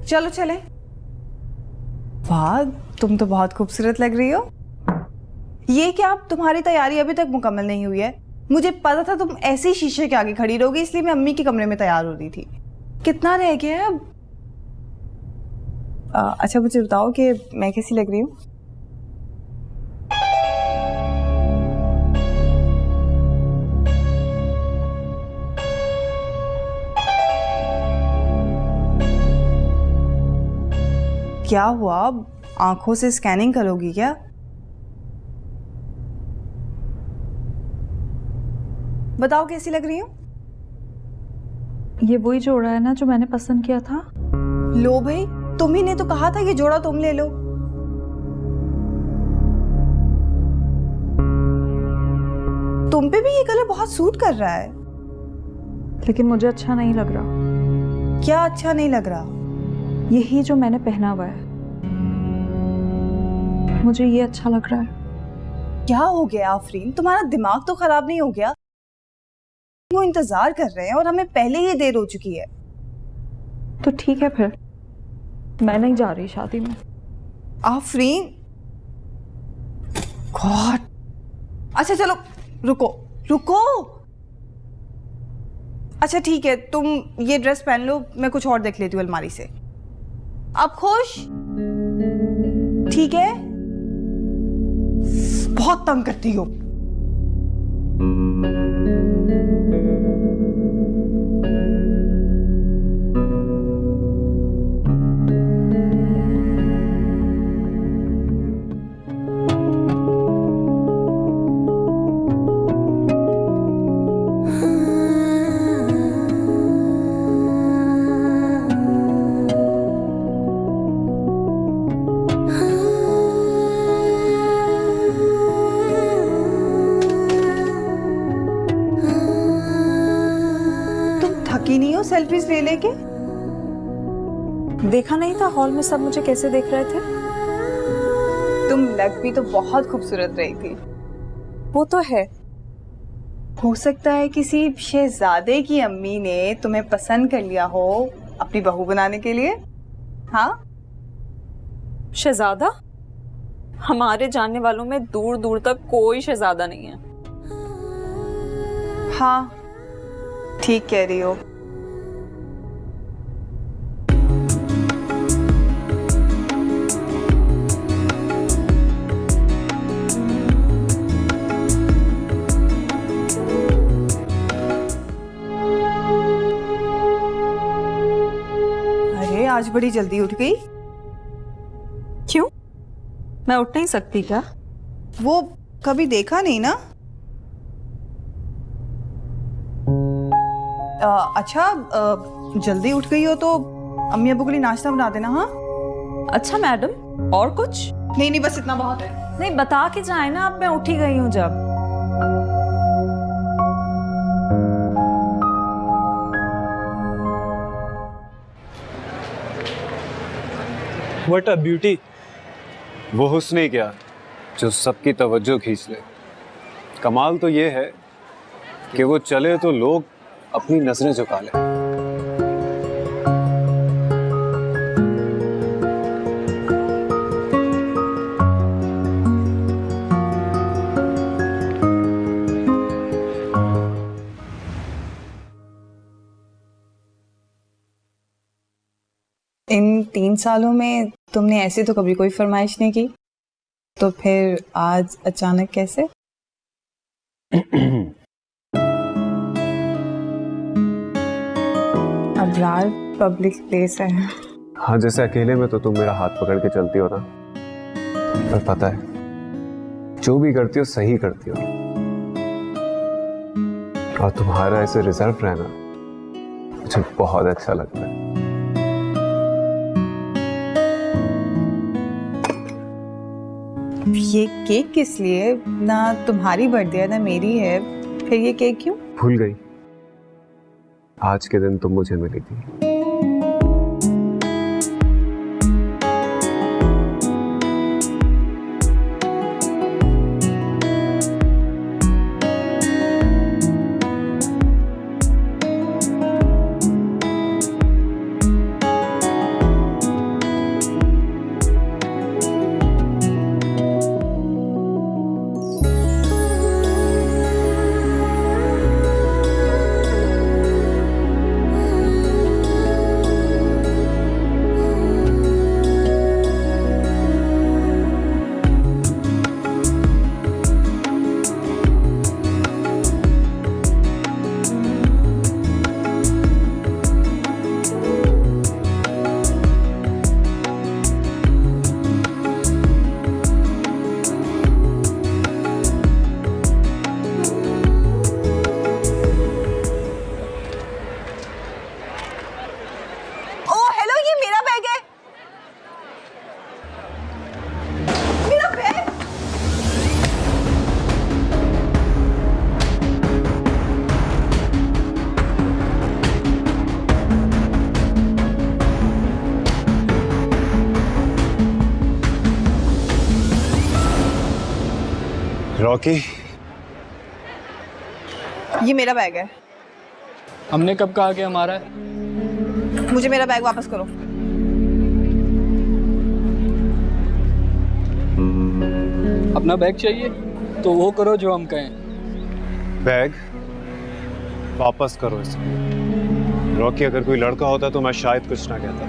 चलो चले। वाह, तुम तो बहुत खूबसूरत लग रही हो। ये क्या, तुम्हारी तैयारी अभी तक मुकम्मल नहीं हुई है? मुझे पता था तुम ऐसे ही शीशे के आगे खड़ी रहोगी, इसलिए मैं अम्मी के कमरे में तैयार हो रही थी। कितना रह गया है अब? अच्छा मुझे बताओ कि मैं कैसी लग रही हूँ? क्या हुआ, आंखों से स्कैनिंग करोगी क्या? बताओ कैसी लग रही हूँ? ये वही जोड़ा है ना जो मैंने पसंद किया था। लो भाई, तुम ही ने तो कहा था ये जोड़ा तुम ले लो। तुम पे भी ये कलर बहुत सूट कर रहा है। लेकिन मुझे अच्छा नहीं लग रहा। क्या अच्छा नहीं लग रहा? यही जो मैंने पहना हुआ है, मुझे ये अच्छा लग रहा है। क्या हो गया आफरीन, तुम्हारा दिमाग तो खराब नहीं हो गया? वो इंतजार कर रहे हैं और हमें पहले ही देर हो चुकी है। तो ठीक है फिर, मैं नहीं जा रही शादी में। आफरीन, गॉड। अच्छा चलो, रुको रुको। अच्छा ठीक है, तुम ये ड्रेस पहन लो, मैं कुछ और देख लेती हूँ अलमारी से। आप खुश? ठीक है। बहुत तंग करती हो। थकी नहीं हो सेल्फीज ले लेके? देखा नहीं था हॉल में सब मुझे कैसे देख रहे थे? तुम लग भी तो बहुत खूबसूरत रही थी। वो तो है। हो सकता है किसी शहजादे की अम्मी ने तुम्हें पसंद कर लिया हो अपनी बहू बनाने के लिए। हाँ, शहजादा? हमारे जानने वालों में दूर दूर तक कोई शहजादा नहीं है। हाँ ठीक कह रही हो। अरे आज बड़ी जल्दी उठ गई। क्यों? मैं उठ नहीं सकती क्या? वो कभी देखा नहीं ना। अच्छा, जल्दी उठ गई हो तो अम्मी अब्बू के लिए नाश्ता बना देना। हाँ अच्छा मैडम, और कुछ? नहीं नहीं, बस इतना बहुत है। नहीं, बता के जाए ना, अब मैं उठी गई हूँ जब। What a beauty! वो हुस्न ही क्या जो सबकी तवज्जो खींच ले। कमाल तो ये है कि वो चले तो लोग अपनी नजरें झुका लें। इन 3 सालों में तुमने ऐसी तो कभी कोई फरमाइश नहीं की, तो फिर आज अचानक कैसे? अब यार पब्लिक प्लेस है। हाँ, जैसे अकेले में तो तुम मेरा हाथ पकड़ के चलती हो ना, पर पता है जो भी करती हो सही करती हो। और तुम्हारा ऐसे रिजर्व रहना मुझे बहुत अच्छा लगता है। ये केक किस लिए? ना तुम्हारी बर्थडे है ना मेरी है, फिर ये केक क्यों? भूल गई? आज के दिन तुम मुझे मिली थी। रॉकी, ये मेरा बैग है, हमने कब कहा कि हमारा है? मुझे मेरा बैग वापस करो। अपना बैग चाहिए तो वो करो जो हम कहें। बैग वापस करो इसे। रॉकी, अगर कोई लड़का होता तो मैं शायद कुछ ना कहता,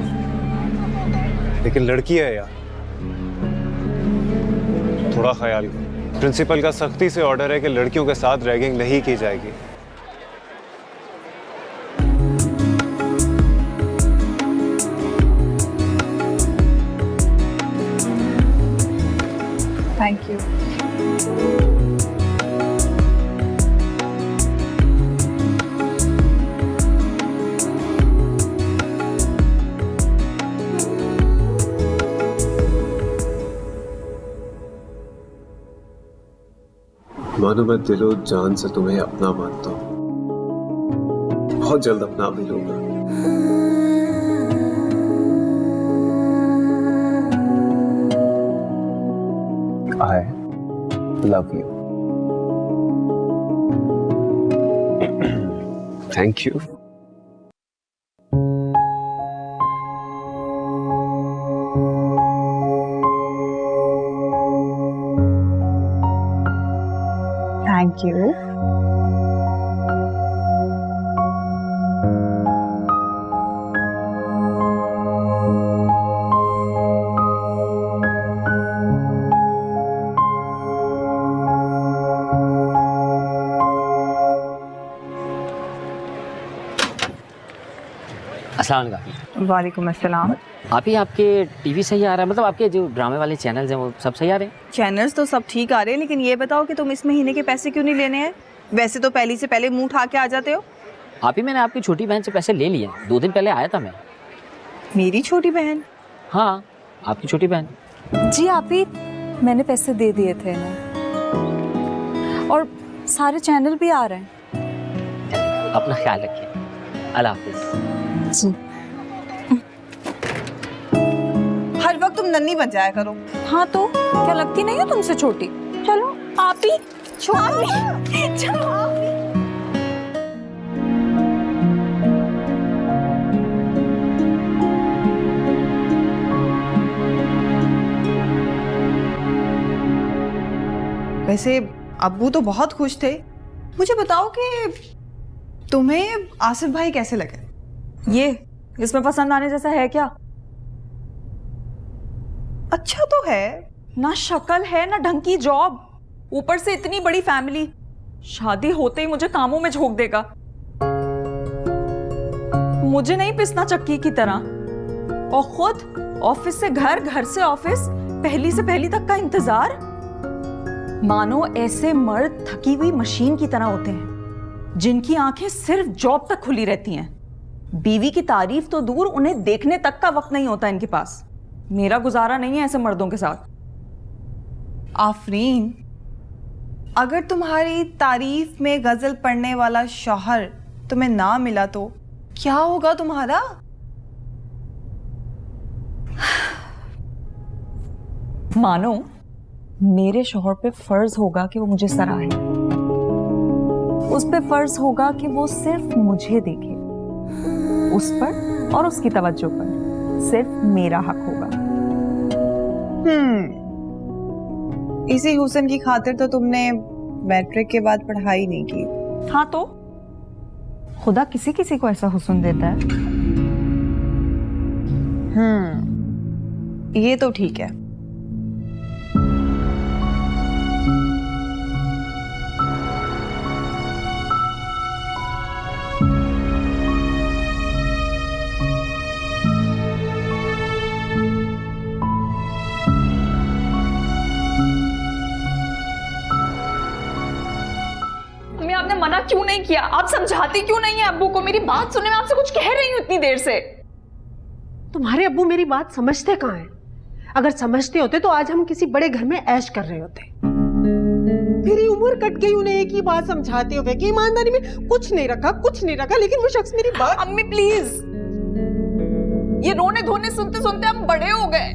लेकिन लड़की है यार, थोड़ा ख्याल करो। प्रिंसिपल का सख्ती से ऑर्डर है कि लड़कियों के साथ रैगिंग नहीं की जाएगी। Thank you. मानो मैं दिलो जान से तुम्हें अपना मानता हूँ, बहुत जल्द अपना भी लूंगा। I love you. Thank you. Thank you. अस्सलाम वालेकुम। वालेकुम अस्सलाम। आप ही आपके टीवी सही आ रहा है, मतलब आपके जो ड्रामे वाले चैनल्स हैं वो सब सही आ रहे हैं? चैनल्स तो सब ठीक आ रहे हैं, लेकिन ये बताओ कि तुम इस महीने के पैसे क्यों नहीं लेने हैं? वैसे तो पहली से पहले मुंह उठा के आ जाते हो। आप ही, मैंने आपकी छोटी बहन से पैसे ले लिए, 2 दिन पहले आया था मैं। मेरी छोटी बहन? हाँ, आपकी छोटी बहन। जी आप ही, मैंने पैसे दे दिए थे इन्हें और सारे चैनल भी आ रहे हैं। अपना ख्याल रखिए। अल्लाह हाफिज। जी। हर वक्त तुम नन्ही बन जाया करो। हाँ तो क्या लगती नहीं हो तुमसे छोटी? चलो आप ही छोटी, चलो आप ही। वैसे अब्बू तो बहुत खुश थे। मुझे बताओ कि तुम्हें आसिफ भाई कैसे लगे? ये इसमें पसंद आने जैसा है क्या? अच्छा तो है। ना शक्ल है ना ढंग की जॉब, ऊपर से इतनी बड़ी फैमिली। शादी होते ही मुझे कामों में झोंक देगा। मुझे नहीं पिसना चक्की की तरह। और खुद ऑफिस से घर, घर से ऑफिस, पहली से पहली तक का इंतजार। मानो ऐसे मर्द थकी हुई मशीन की तरह होते हैं जिनकी आंखें सिर्फ जॉब तक खुली रहती हैं। बीवी की तारीफ तो दूर, उन्हें देखने तक का वक्त नहीं होता इनके पास। मेरा गुजारा नहीं है ऐसे मर्दों के साथ। आफरीन, अगर तुम्हारी तारीफ में गजल पढ़ने वाला शौहर तुम्हें ना मिला तो क्या होगा तुम्हारा? मानो मेरे शौहर पे फर्ज होगा कि वो मुझे सराहे, उस पे फर्ज होगा कि वो सिर्फ मुझे देखे, उस पर और उसकी तवज्जो पर सिर्फ मेरा हक होगा। इसी हुस्न की खातिर तो तुमने मैट्रिक के बाद पढ़ाई नहीं की। हाँ तो खुदा किसी किसी को ऐसा हुस्न देता है। ये तो ठीक है। आपने मना क्यों नहीं किया? आप समझाती क्यों नहीं है अब्बू को? मेरी बात सुनने में आपसे कुछ कह रही हूँ इतनी देर से। तुम्हारे अब्बू मेरी बात समझते कहाँ हैं? अगर समझते होते तो आज हम किसी बड़े घर में ऐश कर रहे होते। मेरी उम्र कट गई उन्हें एक ही बात समझाते हुए कि ईमानदारी में कुछ नहीं रखा, लेकिन वो शख्स मेरी बात। अम्मी प्लीज, ये रोने धोने सुनते सुनते हम बड़े हो गए।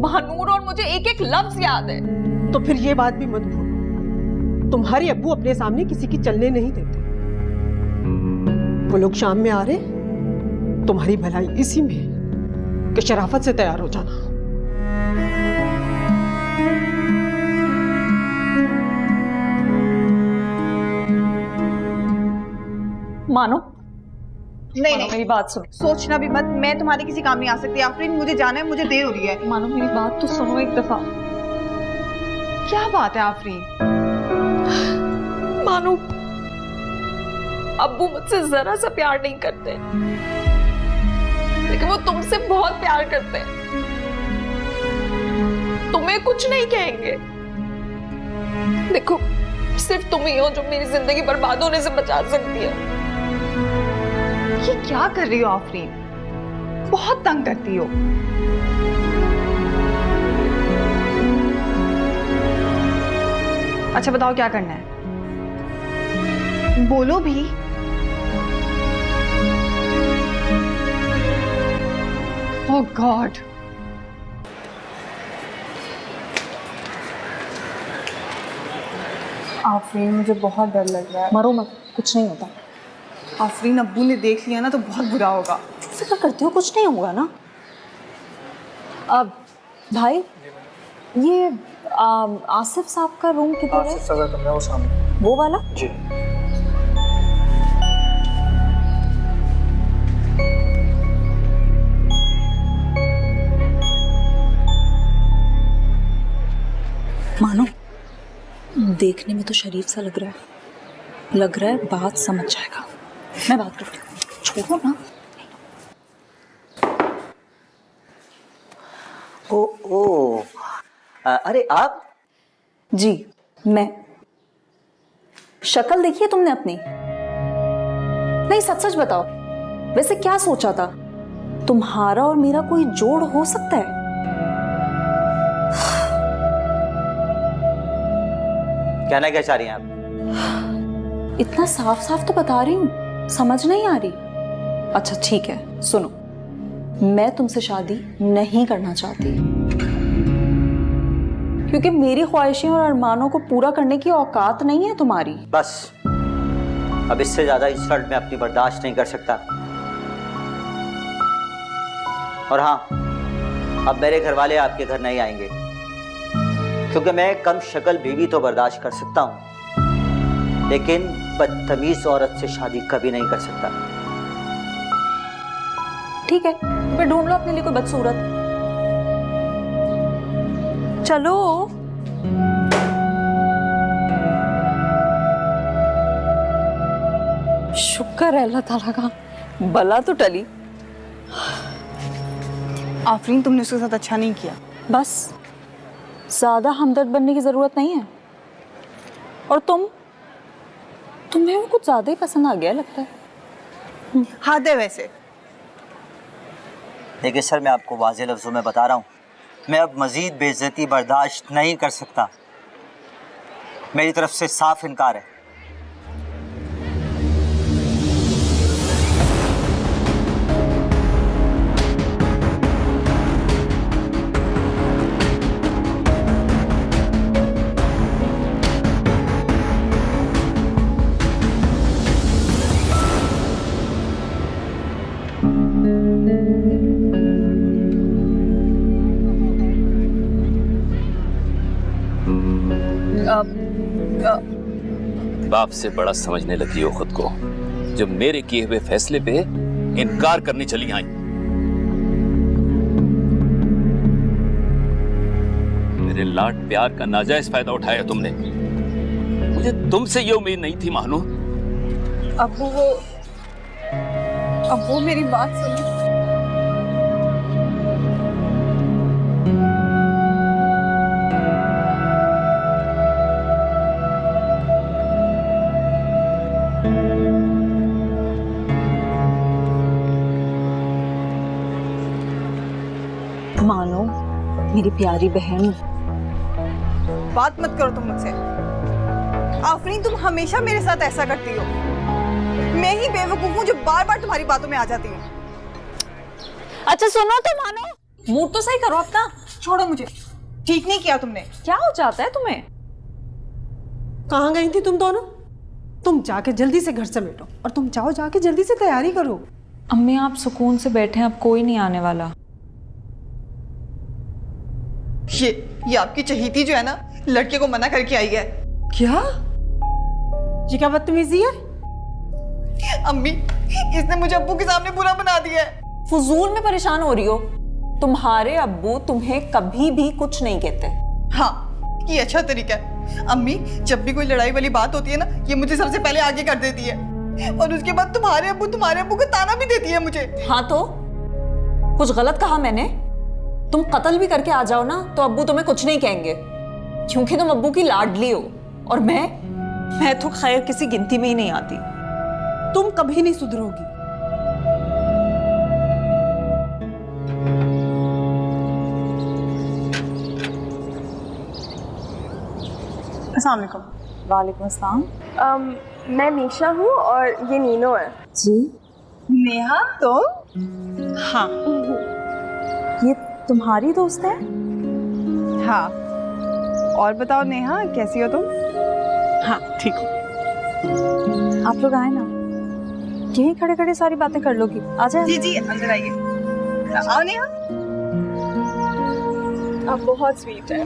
महानूर और मुझे एक एक लफ्ज याद है। तो फिर ये बात भी मत भूलो तुम्हारे अब्बू अपने सामने किसी की चलने नहीं देते। वो लोग शाम में आ रहे, तुम्हारी भलाई इसी में है कि शराफत से तैयार हो जाना। मानो नहीं मानो, मेरी बात सुनो। सोचना भी मत, मैं तुम्हारे किसी काम नहीं आ सकती आफरीन, मुझे जाना है, मुझे देर हो रही है। मानो मेरी बात तो सुनो एक दफा। क्या बात है आफरीन? मानो अब्बू मुझसे जरा सा प्यार नहीं करते, लेकिन वो तुमसे बहुत प्यार करते हैं। तुम्हें कुछ नहीं कहेंगे। देखो, सिर्फ तुम ही हो जो मेरी जिंदगी बर्बाद होने से बचा सकती है। ये क्या कर रही हो आफरीन? बहुत तंग करती हो। अच्छा बताओ क्या करना है, बोलो भी। ओह गॉड, आफरीन मुझे बहुत डर लग रहा है। मरो मत, कुछ नहीं होता। आफरीन अब्बू ने देख लिया ना तो बहुत बुरा होगा। फिक्र करती हो, कुछ नहीं होगा ना। अब भाई, ये आसिफ साहब का रूम किधर है? सगा कमरा वो सामने। वो वाला? जी। मानो, देखने में तो शरीफ सा लग रहा है बात समझ जाएगा। मैं बात करती हूँ, छोड़ो ना। ओ अरे आप? जी मैं। शक्ल देखी है तुमने अपनी? नहीं सच सच बताओ, वैसे क्या सोचा था? तुम्हारा और मेरा कोई जोड़ हो सकता है? कहना क्या चाह रही हैं आप? इतना साफ साफ तो बता रही हूँ, समझ नहीं आ रही? अच्छा ठीक है, सुनो, मैं तुमसे शादी नहीं करना चाहती, क्योंकि मेरी ख्वाहिशें और अरमानों को पूरा करने की औकात नहीं है तुम्हारी। बस, अब इससे ज्यादा इंसल्ट मैं अपनी बर्दाश्त नहीं कर सकता। और हाँ, अब मेरे घर वाले आपके घर नहीं आएंगे, क्योंकि मैं कम शक्ल बीवी तो बर्दाश्त कर सकता हूं, लेकिन बदतमीज औरत से शादी कभी नहीं कर सकता। ठीक है, फिर ढूंढ लो अपने लिए कोई बदसूरत। चलो। शुक्र है अल्लाह ताला का, बला तो टली। आफरीन तुमने उसके साथ अच्छा नहीं किया। बस, ज्यादा हमदर्द बनने की जरूरत नहीं है। और तुम्हें वो कुछ ज्यादा ही पसंद आ गया लगता है। हद है वैसे। देखिए सर, मैं आपको वाज़ेह लफ्ज़ों में बता रहा हूँ, मैं अब मज़ीद बेइज्जती बर्दाश्त नहीं कर सकता। मेरी तरफ से साफ इनकार है। बाप से बड़ा समझने लगी हो खुद को, जब मेरे किए हुए फैसले पे इनकार करने चली आई। मेरे लाड प्यार का नाजायज फायदा उठाया तुमने। मुझे तुमसे ये उम्मीद नहीं थी मानो। अब वो मेरी बात सुनो। मानो मेरी प्यारी बहन। बात मत करो तुम मुझसे। आफरीन तुम हमेशा मेरे साथ ऐसा करती हो। मैं ही बेवकूफ हूँ जो बार बार तुम्हारी बातों में आ जाती हूँ। अच्छा सुनो तो मानो, मूड तो सही करो अपना। छोड़ो मुझे। ठीक नहीं किया तुमने। क्या हो जाता है तुम्हें? कहाँ गई थी तुम दोनों? तुम जाके जल्दी से घर समेटो और तुम जाओ जाके जल्दी से तैयारी करो। अम्मी आप सुकून से बैठे हैं, अब कोई नहीं आने वाला। ये आपकी चहीती जो है ना, लड़के को मना करके आई है। क्या? ये क्या बदतमीजी है? अम्मी, इसने मुझे अब्बू के सामने बुरा बना दिया है। फजूल में परेशान हो रही हो। तुम्हारे अब्बू तुम्हें कभी भी कुछ नहीं कहते। हाँ, ये अच्छा तरीका है। अम्मी, जब भी कोई लड़ाई वाली बात होती है ना, ये मुझे सबसे पहले आगे कर देती है और उसके बाद तुम्हारे अब्बू को ताना भी देती है मुझे। हाँ तो कुछ गलत कहा मैंने? तुम कत्ल भी करके आ जाओ ना तो अब्बू तुम्हें कुछ नहीं कहेंगे, क्योंकि तुम अब्बू की लाडली हो और मैं तो खैर किसी गिनती में ही नहीं आती। तुम कभी नहीं सुधरोगी। अस्सलाम वालेकुम। वालेकुम अस्सलाम। मैं नीशा हूँ और ये नीनो है। जी नेहा तो? हाँ ये तुम्हारी दोस्त है? हाँ। और बताओ नेहा, कैसी हो तुम? हाँ ठीक हो। आप लोग आए ना, यहीं खड़े खड़े सारी बातें कर लोगी। आ जाए। जी जी, अंदर आइए। आओ नेहा। आप बहुत स्वीट है।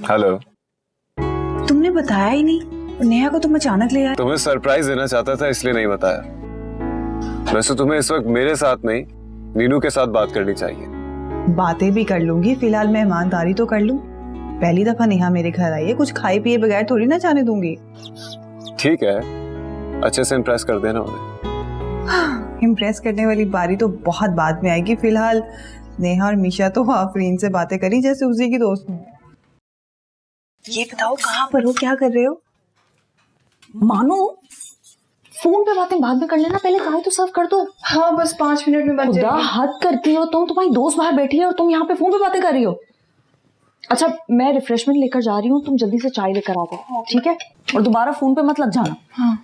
हेलो। तुमने बताया ही नहीं, नेहा को तुम अचानक ले आए। तुम्हें सरप्राइज देना चाहता था इसलिए नहीं बताया। वैसे तुम्हें इस वक्त मेरे साथ नहीं, नीनू के साथ बात करनी चाहिए। बातें भी कर लूंगी, फिलहाल मेहमानदारी तो कर लूं। पहली दफा नेहा मेरे घर आई है, कुछ खाए पिए बगैर थोड़ी ना जाने दूंगी। ठीक है, अच्छे से इम्प्रेस कर देना उन्हें। इम्प्रेस करने वाली बारी तो बहुत बाद में आएगी। फिलहाल नेहा और मीशा तो आफरीन से बातें करी जैसे उसी की दोस्त हूँ। ये बताओ कहाँ पर हो, क्या कर रहे हो? मानो फोन पे बातें बाद में कर लेना, पहले चाय तो सर्व कर दो। हाँ बस 5 मिनट में बन खुदा जाएगी। हद करती हो तुम, तुम्हारी दोस्त बाहर बैठी है और तुम यहाँ पे फोन पे बातें कर रही हो। अच्छा मैं रिफ्रेशमेंट लेकर जा रही हूँ, तुम जल्दी से चाय लेकर आ दो, ठीक है? और दोबारा फोन पे मत लग जाना। हाँ।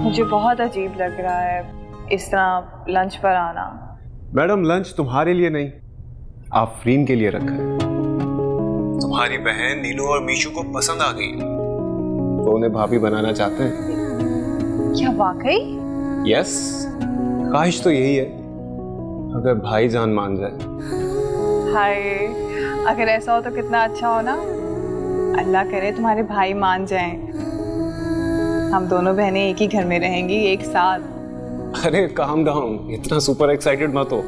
मुझे बहुत अजीब लग रहा है इस तरह लंच पर आना। मैडम, लंच तुम्हारे लिए नहीं, आफरीन के लिए रखा है। तुम्हारी बहन नीनू और मीशू को पसंद आ गई, तो उन्हें भाभी बनाना चाहते हैं। क्या वाकई? यस, ख्वाहिश तो यही है, अगर भाईजान मान जाए। हाय, अगर ऐसा हो तो कितना अच्छा हो ना। अल्लाह करे तुम्हारे भाई मान जाएं। हम दोनों बहनें एक ही घर में रहेंगी एक साथ। अरे काम डाउन, इतना सुपर एक्साइटेड मत हो।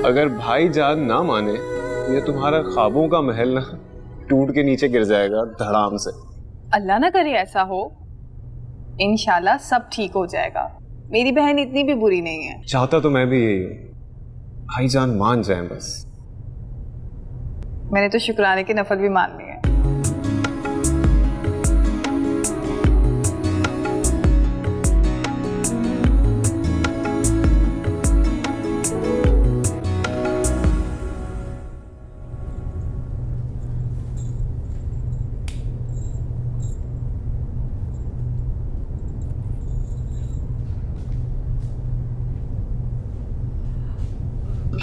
अगर भाईजान ना माने, ये तुम्हारा ख्वाबों का महल ना टूट के नीचे गिर जाएगा धड़ाम से। अल्लाह ना करे ऐसा हो। इंशाल्लाह सब ठीक हो जाएगा। मेरी बहन इतनी भी बुरी नहीं है। चाहता तो मैं भी यही हूँ, भाईजान मान जाए बस। मैंने तो शुक्राने की नफल भी मान ली है।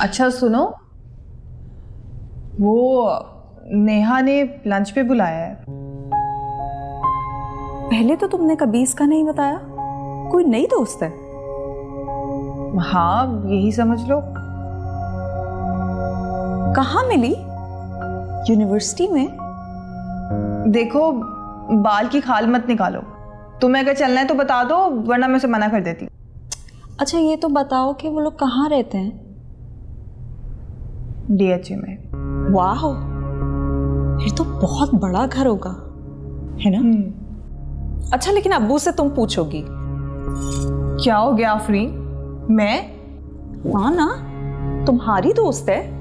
अच्छा सुनो, वो नेहा ने लंच पे बुलाया है। पहले तो तुमने कभी इसका नहीं बताया, कोई नई दोस्त है? हाँ यही समझ लो। कहाँ मिली? यूनिवर्सिटी में? देखो, बाल की खाल मत निकालो। तुम्हें अगर चलना है तो बता दो, वरना मैं उसे मना कर देती। अच्छा ये तो बताओ कि वो लोग कहाँ रहते हैं? DHA में। वाह, फिर तो बहुत बड़ा घर होगा, है ना? अच्छा, लेकिन अब्बू से तुम पूछोगी? क्या हो गया आफरीन? मैं? हाँ ना, तुम्हारी दोस्त है।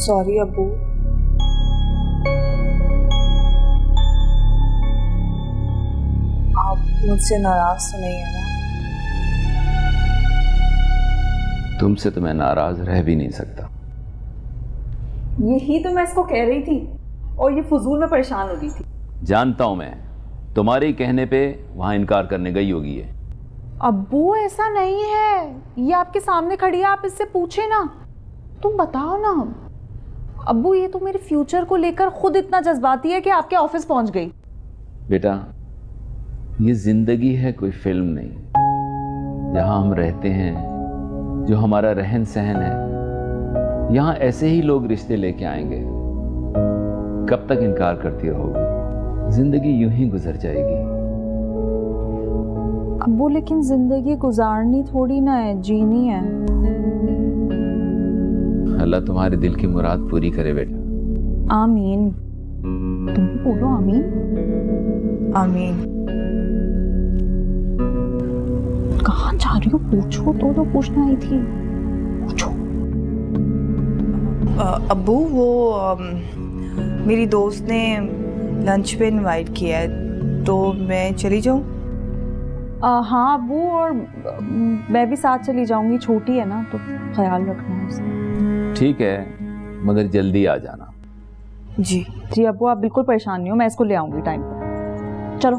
सॉरी अब्बू। आप मुझसे नाराज तो नहीं है ना? तुमसे तो मैं नाराज रह भी नहीं सकता। यही तो मैं इसको कह रही थी, और ये फजूल में परेशान हो रही थी। जानता हूं मैं, तुम्हारे ही कहने पे वहां इनकार करने गई होगी ये। अब्बू ऐसा नहीं है, ये आपके सामने खड़ी है, आप इससे पूछे ना। तुम बताओ ना अब्बू, ये तो मेरे फ्यूचर को लेकर खुद इतना जज्बाती है कि आपके ऑफिस पहुंच गई। बेटा, ये जिंदगी है, कोई फिल्म नहीं। जहां हम रहते हैं, जो हमारा रहन सहन है, यहां ऐसे ही लोग रिश्ते लेके आएंगे। कब तक इनकार करती रहोगी? जिंदगी यूं ही गुजर जाएगी। अब्बू लेकिन जिंदगी गुजारनी थोड़ी ना है, जीनी है। अल्लाह तुम्हारे दिल की मुराद पूरी करे बेटा। आमीन। तुम बोलो आमीन। आमीन। कहाँ जा रही हो? पूछो तो पूछना आई थी, पूछो। अब्बू, वो मेरी दोस्त ने लंच पे इनवाइट किया है, तो मैं चली जाऊँ? हाँ अब्बू, और मैं भी साथ चली जाऊंगी, छोटी है ना, तो ख्याल रखना उसका। ठीक है, मगर जल्दी आ जाना। जी जी अब्बू, आप बिल्कुल परेशान नहीं हो, मैं इसको ले आऊंगी टाइम पर। चलो।